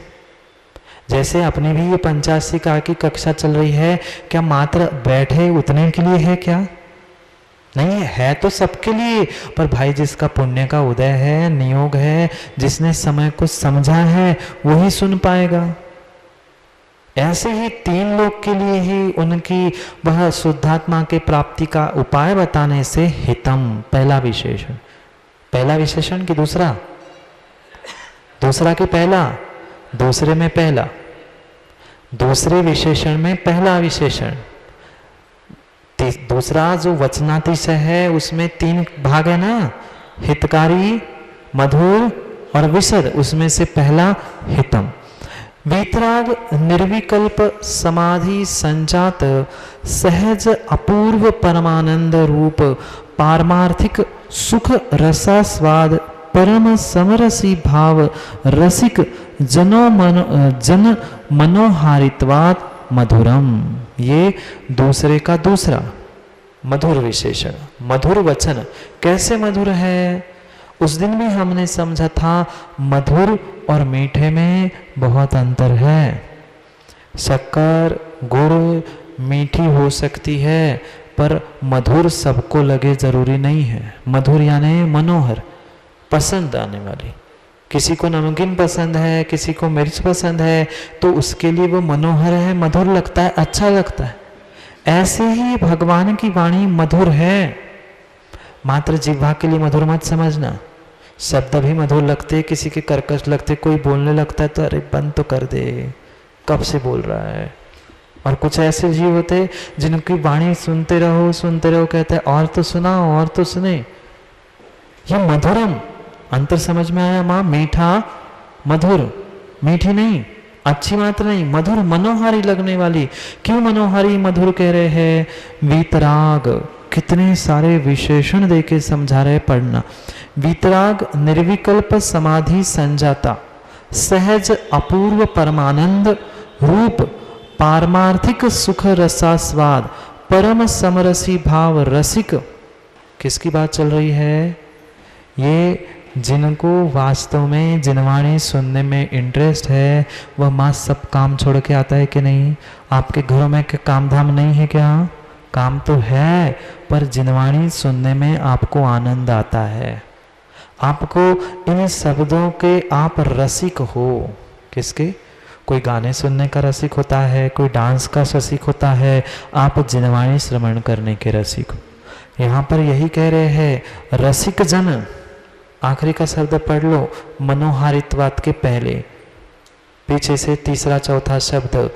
जैसे अपने भी ये 85 का की कक्षा चल रही है, क्या मात्र बैठे उतने के लिए है क्या? नहीं है, तो सबके लिए। पर भाई जिसका पुण्य का उदय है, नियोग है, जिसने समय को समझा है, वही सुन पाएगा। ऐसे ही 3 लोग के लिए ही उनकी वह शुद्धात्मा के प्राप्ति का उपाय बताने से हितम, पहला विशेषण। पहला विशेषण कि दूसरा? दूसरा कि पहला? दूसरे में पहला, दूसरे विशेषण में पहला विशेषण। दूसरा जो वचनातिशय है उसमें 3 भाग है ना, हितकारी, मधुर और विशद। उसमें से पहला हितम। वीतराग निर्विकल्प समाधि संजात सहज अपूर्व परमानंद रूप पारमार्थिक सुख रसास्वाद परम समरसी भाव रसिक जन मनोहारित्वात् मधुरम। ये दूसरे का दूसरा मधुर विशेषण। मधुर वचन कैसे मधुर है? उस दिन भी हमने समझा था मधुर और मीठे में बहुत अंतर है। शक्कर, गुड़ मीठी हो सकती है, पर मधुर सबको लगे जरूरी नहीं है। मधुर यानी मनोहर, पसंद आने वाली। किसी को नमकीन पसंद है, किसी को मिर्च पसंद है, तो उसके लिए वो मनोहर है, मधुर लगता है, अच्छा लगता है। ऐसे ही भगवान की वाणी मधुर है। मात्र जिह्वा के लिए मधुर मत समझना। शब्द भी मधुर लगते, किसी के कर्कश लगते, कोई बोलने लगता है तो अरे बंद तो कर दे, कब से बोल रहा है। और कुछ ऐसे जीव होते जिनकी वाणी सुनते रहो कहते हैं और तो सुनाओ, और तो सुने। ये मधुरम, अंतर समझ में आया माँ? मीठा, मधुर, मीठी नहीं, अच्छी मात्र नहीं, मधुर, मनोहारी लगने वाली। क्यों मनोहारी मधुर कह रहे हैं? वीतराग, कितने सारे विशेषण देके समझा रहे, पढ़ना। वीतराग निर्विकल्प समाधि संजाता सहज अपूर्व परमानंद रूप पारमार्थिक सुख रसास्वाद परम समरसी भाव रसिक। किसकी बात चल रही है? ये जिनको वास्तव में जिनवाणी सुनने में इंटरेस्ट है वह माँ सब काम छोड़ के आता है कि नहीं? आपके घरों में क्या काम धाम नहीं है क्या? काम तो है, पर जिनवाणी सुनने में आपको आनंद आता है। आपको इन शब्दों के आप रसिक हो। किसके? कोई गाने सुनने का रसिक होता है, कोई डांस का रसिक होता है, आप जिनवाणी श्रवण करने के रसिक हो। यहाँ पर यही कह रहे हैं रसिक जन, आखिरी का शब्द पढ़ लो, मनोहारित्वात के पहले, पीछे से तीसरा चौथा शब्द,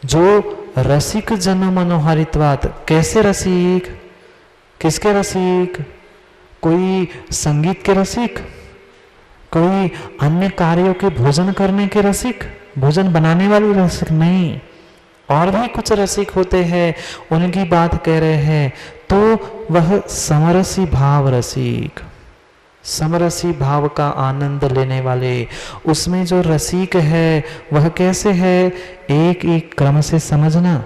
जो रसिक जन मनोहारित्वात। कैसे रसिक? किसके रसिक? कोई संगीत के रसिक, कोई अन्य कार्यों के भोजन करने के रसिक, भोजन बनाने वाले रसिक नहीं, और भी कुछ रसिक होते हैं, उनकी बात कह रहे हैं। तो वह समरसी भाव रसिक, समरसी भाव का आनंद लेने वाले, उसमें जो रसिक है वह कैसे है? एक एक क्रम से समझना,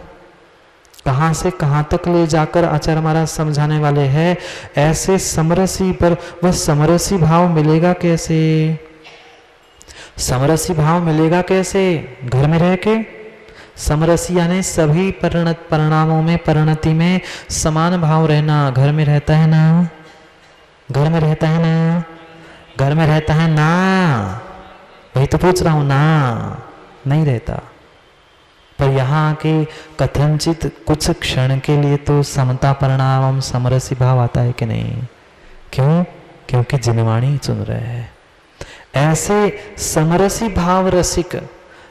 कहाँ से कहाँ तक ले जाकर आचार्य महाराज समझाने वाले हैं। ऐसे समरसी पर वह समरसी भाव मिलेगा कैसे? समरसी भाव मिलेगा कैसे? घर में रह के। समरसी यानी सभी परिणामों में, परिणति में समान भाव रहना। घर में रहता है ना? घर में रहता है ना? घर में रहता है ना? वही तो पूछ रहा हूं ना। नहीं रहता। पर यहाँ के कथनचित कुछ क्षण के लिए तो समता परिणाम समरसी भाव आता है कि नहीं? क्यों? क्योंकि जिनवाणी सुन रहे हैं। ऐसे समरसी भाव रसिक,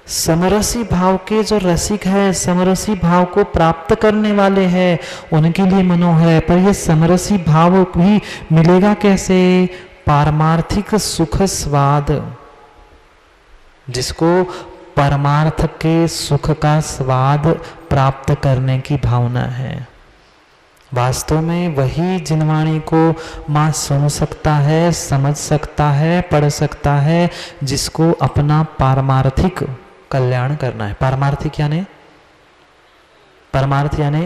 समरसी भाव के जो रसिक है, समरसी भाव को प्राप्त करने वाले हैं, उनके लिए मनो है। पर यह समरसी भाव भी मिलेगा कैसे? पारमार्थिक सुख स्वाद, जिसको परमार्थ के सुख का स्वाद प्राप्त करने की भावना है। वास्तव में वही जिनवाणी को माँ सुन सकता है, समझ सकता है, पढ़ सकता है, जिसको अपना पारमार्थिक कल्याण करना है। पारमार्थिक यानी, परमार्थ यानी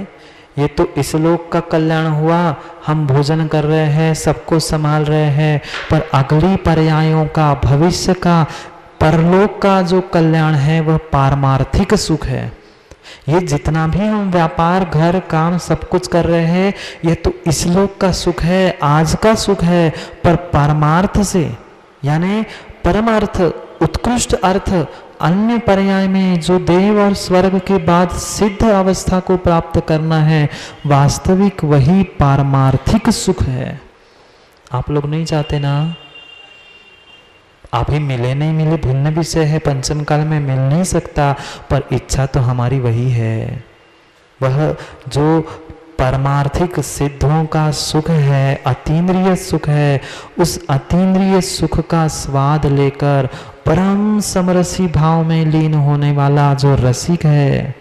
ये तो इस लोक का कल्याण हुआ, हम भोजन कर रहे हैं, सबको संभाल रहे हैं, पर अगली पर्यायों का, भविष्य का, परलोक का जो कल्याण है वह पारमार्थिक सुख है। ये जितना भी हम व्यापार, घर, काम सब कुछ कर रहे हैं, यह तो इस लोक का सुख है, आज का सुख है, पर परमार्थ से यानी परमार्थ, उत्कृष्ट अर्थ, अन्य पर्याय में जो देव और स्वर्ग के बाद सिद्ध अवस्था को प्राप्त करना है, वास्तविक वही पारमार्थिक सुख है। आप लोग नहीं चाहते ना? अभी मिले नहीं मिले भिन्न विषय है, पंचम काल में मिल नहीं सकता, पर इच्छा तो हमारी वही है। वह जो परमार्थिक सिद्धों का सुख है, अतीन्द्रिय सुख है, उस अतीन्द्रिय सुख का स्वाद लेकर परम समरसी भाव में लीन होने वाला जो रसिक है।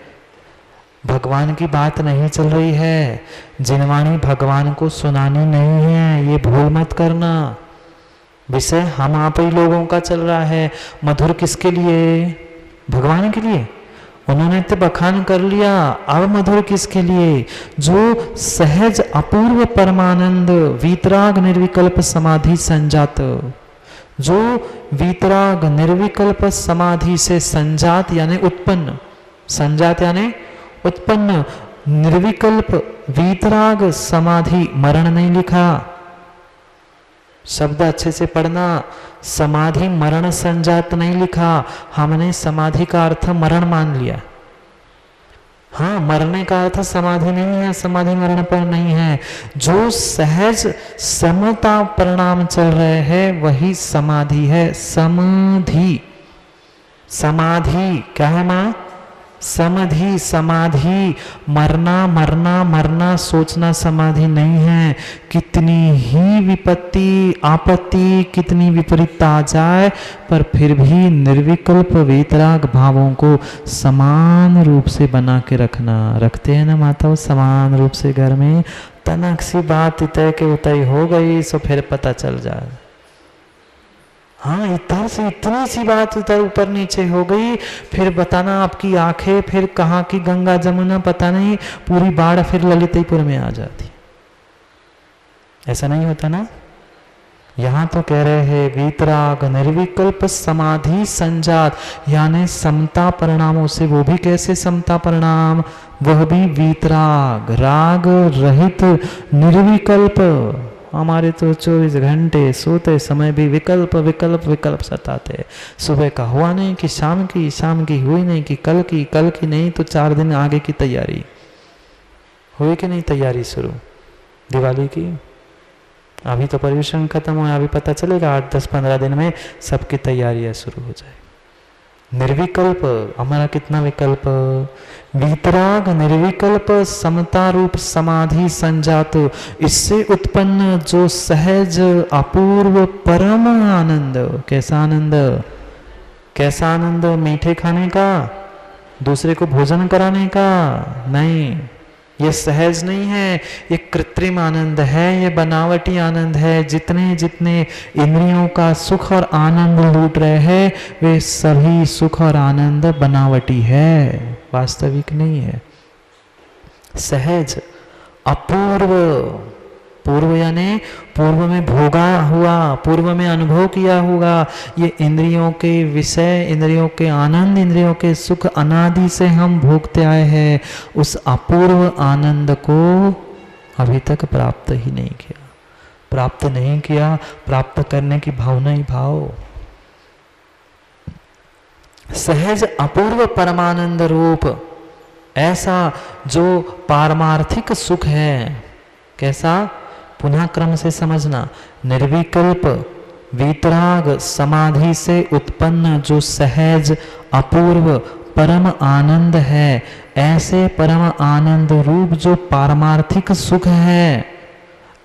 भगवान की बात नहीं चल रही है, जिनवाणी भगवान को सुनानी नहीं है, ये भूल मत करना। विषय हम आप ही लोगों का चल रहा है। मधुर किसके लिए? भगवान के लिए। उन्होंने तो बखान कर लिया, अब मधुर किसके लिए? जो सहज अपूर्व परमानंद वीतराग निर्विकल्प समाधि संजात, जो वीतराग निर्विकल्प समाधि से संजात यानी उत्पन्न, संजात यानी उत्पन्न, निर्विकल्प वीतराग समाधि, मरण नहीं लिखा, शब्द अच्छे से पढ़ना, समाधि मरण संजात नहीं लिखा, हमने समाधि का अर्थ मरण मान लिया। हाँ, मरने का अर्थ समाधि नहीं है, समाधि मरण पर नहीं है। जो सहज समता परिणाम चल रहे हैं वही समाधि है। समाधि, समाधि क्या है माँ? समाधि, समाधि, मरना मरना मरना सोचना समाधि नहीं है। कितनी ही विपत्ति आपत्ति, कितनी विपरीतता आ जाए, पर फिर भी निर्विकल्प वीतराग भावों को समान रूप से बना के रखना। रखते हैं ना माता, समान रूप से घर में, तनक सी बात इतने के उतई हो गई सो फिर पता चल जाए। हाँ, इधर से इतनी सी बात उधर ऊपर नीचे हो गई, फिर बताना आपकी आंखें फिर कहाँ की गंगा जमुना पता नहीं, पूरी बाढ़ फिर ललितपुर में आ जाती। ऐसा नहीं होता ना? यहां तो कह रहे हैं वीतराग निर्विकल्प समाधि संजात, यानी समता परिणामों से, वो भी कैसे समता परिणाम, वह भी वीतराग राग रहित निर्विकल्प। हमारे तो 24 घंटे सोते समय भी विकल्प विकल्प विकल्प सताते। सुबह का हुआ नहीं कि शाम की, शाम की हुई नहीं कि कल की, कल की नहीं तो 4 दिन आगे की तैयारी हुई कि नहीं, तैयारी शुरू दिवाली की। अभी तो पर्यूषण खत्म हुआ, अभी पता चलेगा 8, 10, 15 दिन में सबकी तैयारियां शुरू हो जाए। निर्विकल्प हमारा कितना विकल्प, वीतराग निर्विकल्प समता रूप समाधि संजात, इससे उत्पन्न जो सहज अपूर्व परम आनंद। कैसा आनंद, कैसा आनंद, मीठे खाने का, दूसरे को भोजन कराने का नहीं, ये सहज नहीं है, ये कृत्रिम आनंद है, ये बनावटी आनंद है। जितने जितने इंद्रियों का सुख और आनंद लूट रहे हैं, वे सभी सुख और आनंद बनावटी है, वास्तविक नहीं है। सहज अपूर्व, पूर्व यानी पूर्व में भोगा हुआ, पूर्व में अनुभव किया हुआ, ये इंद्रियों के विषय, इंद्रियों के आनंद, इंद्रियों के सुख अनादि से हम भोगते आए हैं। उस अपूर्व आनंद को अभी तक प्राप्त ही नहीं किया, प्राप्त नहीं किया। प्राप्त करने की भावना ही भाव, सहज अपूर्व परमानंद रूप, ऐसा जो पारमार्थिक सुख है। कैसा, पुनः क्रम से समझना, निर्विकल्प वीतराग समाधि से उत्पन्न जो सहज अपूर्व परम आनंद है, ऐसे परम आनंद रूप जो पारमार्थिक सुख है,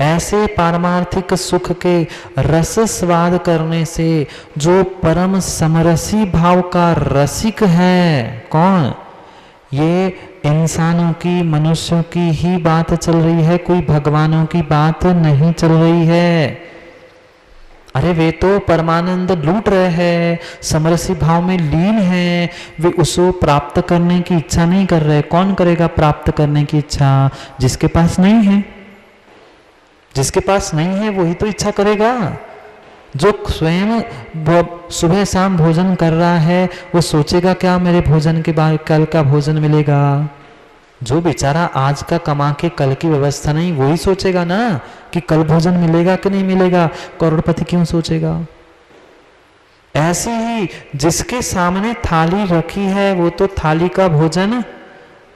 ऐसे पारमार्थिक सुख के रस स्वाद करने से जो परम समरसी भाव का रसिक है, कौन, ये इंसानों की, मनुष्यों की ही बात चल रही है, कोई भगवानों की बात नहीं चल रही है। अरे वे तो परमानंद लूट रहे हैं, समरसी भाव में लीन हैं, वे उसको प्राप्त करने की इच्छा नहीं कर रहे। कौन करेगा प्राप्त करने की इच्छा, जिसके पास नहीं है, जिसके पास नहीं है वही तो इच्छा करेगा। जो स्वयं सुबह शाम भोजन कर रहा है, वो सोचेगा क्या मेरे भोजन के बाद कल का भोजन मिलेगा। जो बेचारा आज का कमा के कल की व्यवस्था नहीं, वही सोचेगा ना कि कल भोजन मिलेगा कि नहीं मिलेगा। करोड़पति क्यों सोचेगा। ऐसे ही जिसके सामने थाली रखी है, वो तो थाली का भोजन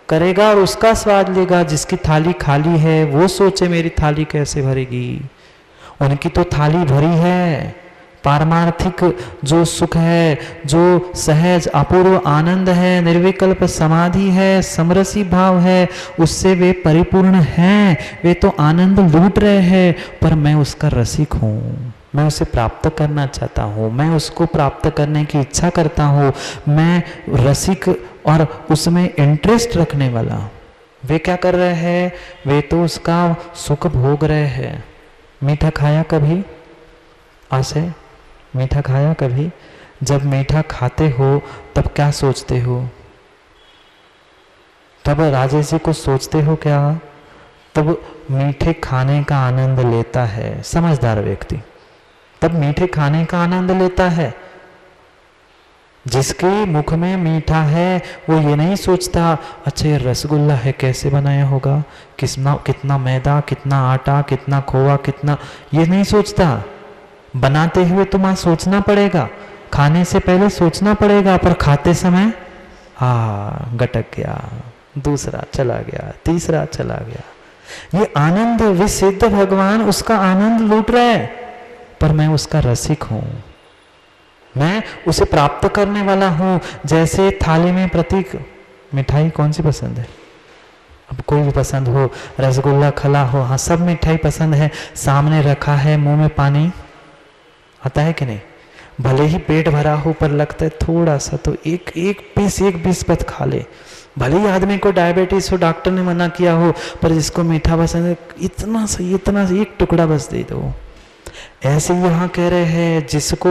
करेगा और उसका स्वाद लेगा। जिसकी थाली खाली है, वो सोचे मेरी थाली कैसे भरेगी। उनकी तो थाली भरी है। पारमार्थिक जो सुख है, जो सहज अपूर्व आनंद है, निर्विकल्प समाधि है, समरसी भाव है, उससे वे परिपूर्ण हैं। वे तो आनंद लूट रहे हैं, पर मैं उसका रसिक हूँ, मैं उसे प्राप्त करना चाहता हूँ, मैं उसको प्राप्त करने की इच्छा करता हूँ। मैं रसिक और उसमें इंटरेस्ट रखने वाला। वे क्या कर रहे हैं, वे तो उसका सुख भोग रहे हैं। मीठा खाया कभी, आसे मीठा खाया कभी। जब मीठा खाते हो तब क्या सोचते हो, तब राजेश जी को सोचते हो क्या, तब मीठे खाने का आनंद लेता है समझदार व्यक्ति, तब मीठे खाने का आनंद लेता है। जिसके मुख में मीठा है वो ये नहीं सोचता अच्छा ये रसगुल्ला है कैसे बनाया होगा, कितना मैदा, कितना आटा, कितना खोआ, कितना, ये नहीं सोचता। बनाते हुए तो मां सोचना पड़ेगा, खाने से पहले सोचना पड़ेगा, पर खाते समय गटक गया, दूसरा चला गया, तीसरा चला गया। ये आनंद विसिद्ध भगवान उसका आनंद लूट रहे, पर मैं उसका रसिक हूं, मैं उसे प्राप्त करने वाला हूं। जैसे थाली में प्रतीक, मिठाई कौन सी पसंद है, अब कोई भी पसंद हो, रसगुल्ला खला हो, हाँ सब मिठाई पसंद है, सामने रखा है, मुंह में पानी आता है कि नहीं। भले ही पेट भरा हो पर लगता है थोड़ा सा तो एक पीस बस खा ले। भले ही आदमी को डायबिटीज हो, डॉक्टर ने मना किया हो, पर जिसको मीठा पसंद है इतना सा एक टुकड़ा बस दे दो। ऐसे यहाँ कह रहे हैं जिसको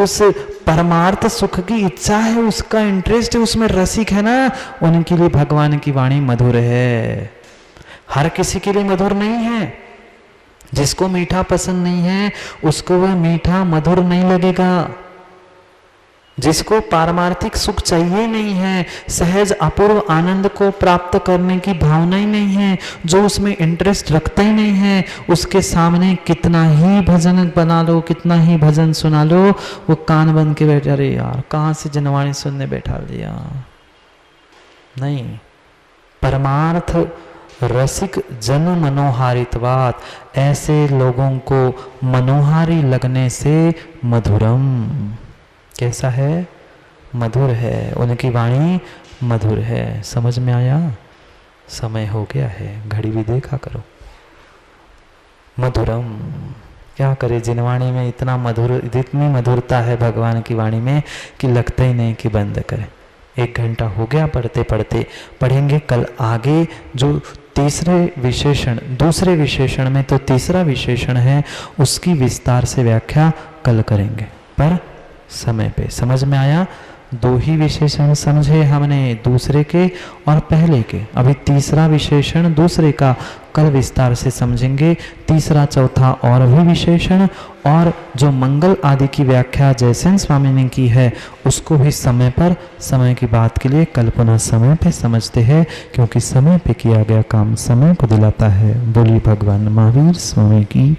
उस परमार्थ सुख की इच्छा है, उसका इंटरेस्ट है, उसमें रसिक है ना, उनके लिए भगवान की वाणी मधुर है। हर किसी के लिए मधुर नहीं है। जिसको मीठा पसंद नहीं है उसको वह मीठा मधुर नहीं लगेगा। जिसको पारमार्थिक सुख चाहिए नहीं है, सहज अपूर्व आनंद को प्राप्त करने की भावना ही नहीं है, जो उसमें इंटरेस्ट रखता ही नहीं है, उसके सामने कितना ही भजन बना लो, कितना ही भजन सुना लो, वो कान बन के बैठा, अरे यार कहाँ से जनवाणी सुनने बैठा दिया। नहीं, परमार्थ रसिक जन मनोहारित्वात्, ऐसे लोगों को मनोहारी लगने से मधुरम, कैसा है? मधुर है, उनकी वाणी मधुर है। समझ में आया? समय हो गया है, घड़ी भी देखा करो। मधुरम, क्या करे, जिन वाणी में इतना मधुर, इतनी मधुरता है भगवान की वाणी में कि लगता ही नहीं कि बंद करें। 1 घंटा हो गया पढ़ते पढ़ते, पढ़ेंगे कल आगे जो तीसरे विशेषण, दूसरे विशेषण में तो तीसरा विशेषण है, उसकी विस्तार से व्याख्या कल करेंगे, पर समय पे। समझ में आया? 2 ही विशेषण समझे हमने, दूसरे के और पहले के। अभी तीसरा विशेषण दूसरे का कल विस्तार से समझेंगे, तीसरा चौथा और भी विशेषण, और जो मंगल आदि की व्याख्या जयसेन स्वामी ने की है उसको भी समय पर, समय की बात के लिए कल पुनः समय पे समझते हैं, क्योंकि समय पे किया गया काम समय को दिलाता है। बोलिए भगवान महावीर स्वामी की